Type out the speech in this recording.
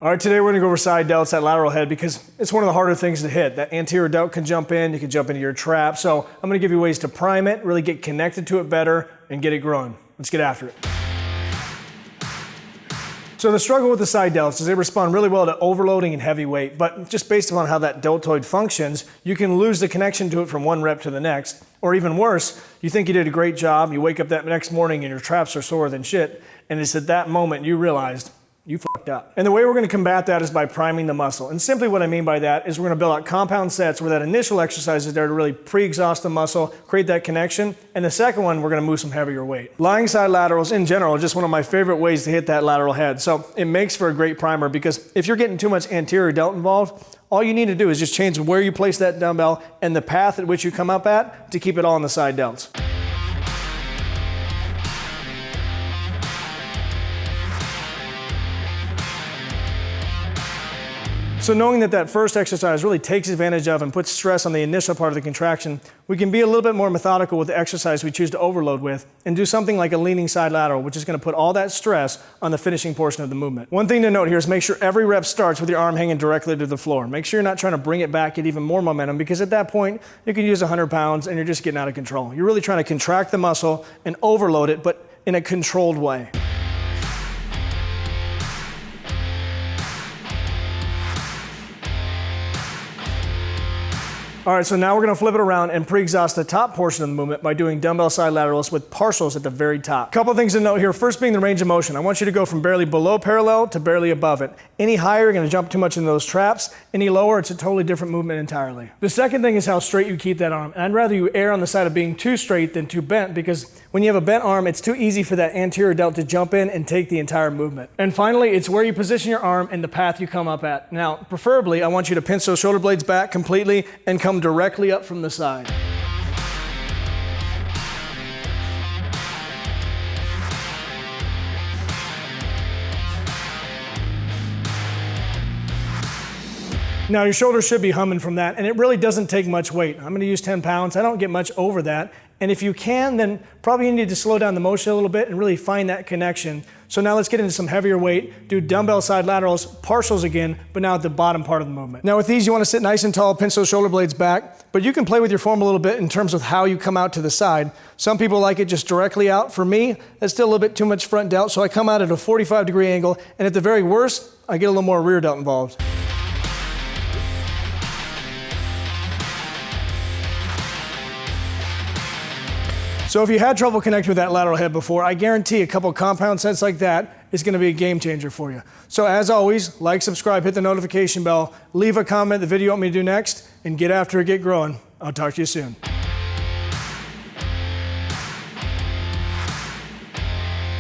All right, today we're gonna go over side delts, that lateral head, because it's one of the harder things to hit. That anterior delt can jump in, you can jump into your trap. So I'm gonna give you ways to prime it, really get connected to it better, and get it growing. Let's get after it. So the struggle with the side delts is they respond really well to overloading and heavy weight, but just based upon how that deltoid functions, you can lose the connection to it from one rep to the next. Or even worse, you think you did a great job, you wake up that next morning and your traps are sore than shit, and it's at that moment you realized you fucked up. And the way we're gonna combat that is by priming the muscle. And simply what I mean by that is we're gonna build out compound sets where that initial exercise is there to really pre-exhaust the muscle, create that connection. And the second one, we're gonna move some heavier weight. Lying side laterals in general are just one of my favorite ways to hit that lateral head. So it makes for a great primer because if you're getting too much anterior delt involved, all you need to do is just change where you place that dumbbell and the path at which you come up at to keep it all on the side delts. So knowing that that first exercise really takes advantage of and puts stress on the initial part of the contraction, we can be a little bit more methodical with the exercise we choose to overload with and do something like a leaning side lateral, which is going to put all that stress on the finishing portion of the movement. One thing to note here is make sure every rep starts with your arm hanging directly to the floor. Make sure you're not trying to bring it back, get even more momentum, because at that point, you could use 100 pounds and you're just getting out of control. You're really trying to contract the muscle and overload it, but in a controlled way. All right, so now we're gonna flip it around and pre-exhaust the top portion of the movement by doing dumbbell side laterals with partials at the very top. Couple things to note here. First being the range of motion. I want you to go from barely below parallel to barely above it. Any higher, you're gonna jump too much into those traps. Any lower, it's a totally different movement entirely. The second thing is how straight you keep that arm. And I'd rather you err on the side of being too straight than too bent, because when you have a bent arm, it's too easy for that anterior delt to jump in and take the entire movement. And finally, it's where you position your arm and the path you come up at. Now, preferably, I want you to pinch those shoulder blades back completely and come directly up from the side. Now your shoulders should be humming from that, and it really doesn't take much weight. I'm gonna use 10 pounds. I don't get much over that. And if you can, then probably you need to slow down the motion a little bit and really find that connection. So now let's get into some heavier weight, do dumbbell side laterals, partials again, but now at the bottom part of the movement. Now with these, you wanna sit nice and tall, pinch those shoulder blades back, but you can play with your form a little bit in terms of how you come out to the side. Some people like it just directly out. For me, that's still a little bit too much front delt, so I come out at a 45-degree angle, and at the very worst, I get a little more rear delt involved. So if you had trouble connecting with that lateral head before, I guarantee a couple compound sets like that is gonna be a game changer for you. So as always, like, subscribe, hit the notification bell, leave a comment, the video you want me to do next, and get after it, get growing. I'll talk to you soon.